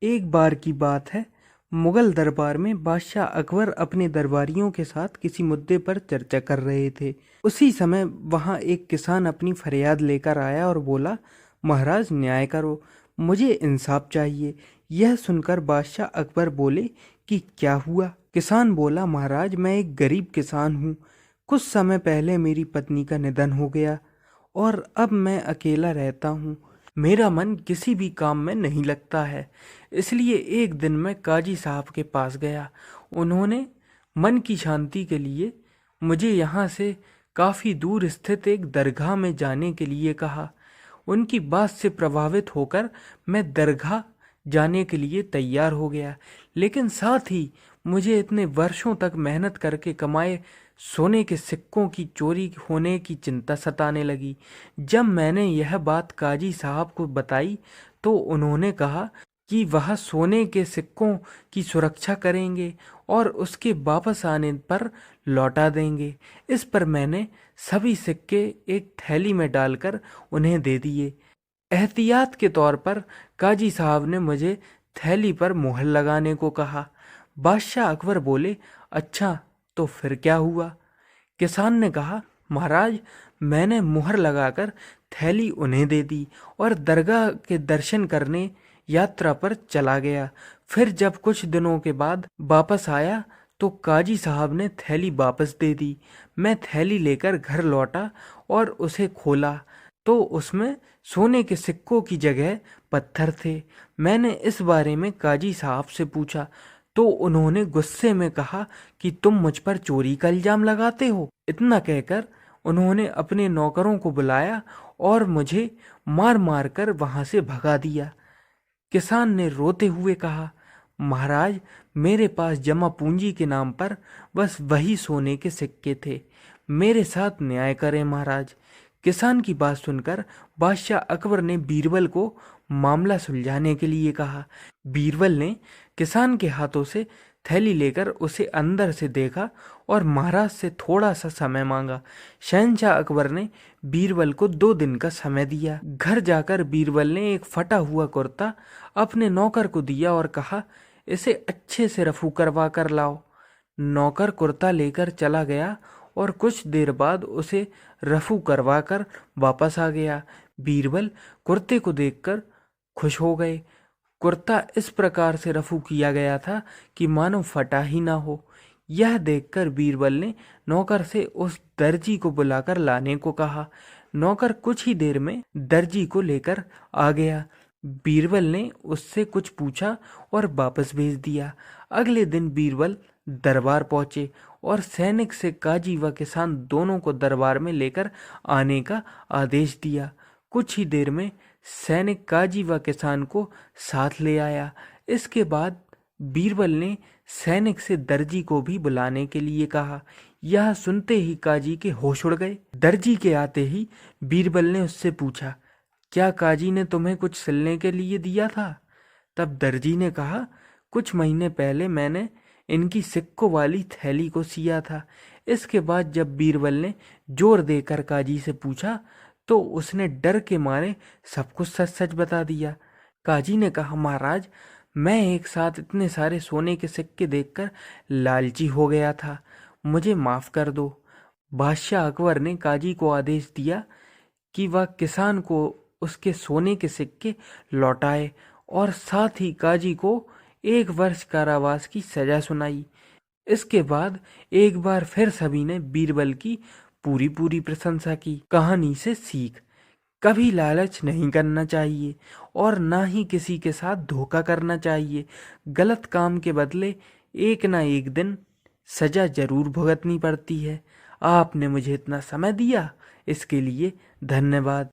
एक बार की बात है, मुगल दरबार में बादशाह अकबर अपने दरबारियों के साथ किसी मुद्दे पर चर्चा कर रहे थे। उसी समय वहां एक किसान अपनी फरियाद लेकर आया और बोला, महाराज न्याय करो, मुझे इंसाफ चाहिए। यह सुनकर बादशाह अकबर बोले कि क्या हुआ? किसान बोला, महाराज मैं एक गरीब किसान हूँ। कुछ समय पहले मेरी पत्नी का निधन हो गया और अब मैं अकेला रहता हूँ। मेरा मन किसी भी काम में नहीं लगता है। इसलिए एक दिन मैं काजी साहब के पास गया। उन्होंने मन की शांति के लिए मुझे यहाँ से काफ़ी दूर स्थित एक दरगाह में जाने के लिए कहा। उनकी बात से प्रभावित होकर मैं दरगाह जाने के लिए तैयार हो गया, लेकिन साथ ही मुझे इतने वर्षों तक मेहनत करके कमाए सोने के सिक्कों की चोरी होने की चिंता सताने लगी। जब मैंने यह बात काजी साहब को बताई तो उन्होंने कहा कि वह सोने के सिक्कों की सुरक्षा करेंगे और उसके वापस आने पर लौटा देंगे। इस पर मैंने सभी सिक्के एक थैली में डालकर उन्हें दे दिए। एहतियात के तौर पर काजी साहब ने मुझे थैली पर मुहर लगाने को कहा। बादशाह अकबर बोले, अच्छा तो फिर क्या हुआ? किसान ने कहा, महाराज मैंने मुहर लगाकर थैली उन्हें दे दी और दरगाह के दर्शन करने यात्रा पर चला गया। फिर जब कुछ दिनों के बाद वापस आया तो काजी साहब ने थैली वापस दे दी। मैं थैली लेकर घर लौटा और उसे खोला तो उसमें सोने के सिक्कों की जगह पत्थर थे। मैंने इस बारे में काजी साहब से पूछा तो उन्होंने गुस्से में कहा कि तुम मुझ पर चोरी का इल्जाम लगाते हो। इतना कहकर उन्होंने अपने नौकरों को बुलाया और मुझे मार मार कर वहां से भगा दिया। किसान ने रोते हुए कहा, महाराज मेरे पास जमा पूंजी के नाम पर बस वही सोने के सिक्के थे। मेरे साथ न्याय करें महाराज। किसान की बात सुनकर बादशाह अकबर ने बीरबल को मामला सुलझाने के लिए कहा। बीरबल ने किसान के हाथों से थैली लेकर उसे अंदर से देखा और महाराज से थोड़ा सा समय मांगा। शहंशाह अकबर ने बीरबल को 2 दिन का समय दिया। घर जाकर बीरबल ने एक फटा हुआ कुर्ता अपने नौकर को दिया और कहा, इसे अच्छे से रफू करवा कर लाओ। नौकर कुर्ता लेकर चला गया और कुछ देर बाद उसे रफू करवा कर वापस आ गया। बीरबल कुर्ते को देखकर खुश हो गए। कुर्ता इस प्रकार से रफू किया गया था कि मानो फटा ही ना हो। यह देखकर बीरबल ने नौकर से उस दर्जी को बुलाकर लाने को कहा। नौकर कुछ ही देर में दर्जी को लेकर आ गया। बीरबल ने उससे कुछ पूछा और वापस भेज दिया। अगले दिन बीरबल दरबार पहुंचे और सैनिक से काजी व किसान दोनों को दरबार में लेकर आने का आदेश दिया। कुछ ही देर में सैनिक काजी व किसान को साथ ले आया। इसके बाद बीरबल ने सैनिक से दर्जी को भी बुलाने के लिए कहा। यह सुनते ही काजी के होश उड़ गए। दर्जी के आते ही बीरबल ने उससे पूछा, क्या काजी ने तुम्हें कुछ सिलने के लिए दिया था? तब दर्जी ने कहा, कुछ महीने पहले मैंने इनकी सिक्कों वाली थैली को सिया था। इसके बाद जब बीरबल ने जोर देकर काजी से पूछा तो उसने डर के मारे सब कुछ सच सच बता दिया। काजी ने कहा, महाराज मैं एक साथ इतने सारे सोने के सिक्के देखकर लालची हो गया था, मुझे माफ कर दो। बादशाह अकबर ने काजी को आदेश दिया कि वह किसान को उसके सोने के सिक्के लौटाए और साथ ही काजी को 1 वर्ष कारावास की सजा सुनाई। इसके बाद एक बार फिर सभी ने बीरबल की पूरी पूरी प्रशंसा की। कहानी से सीख, कभी लालच नहीं करना चाहिए और ना ही किसी के साथ धोखा करना चाहिए। गलत काम के बदले एक ना एक दिन सजा जरूर भुगतनी पड़ती है। आपने मुझे इतना समय दिया, इसके लिए धन्यवाद।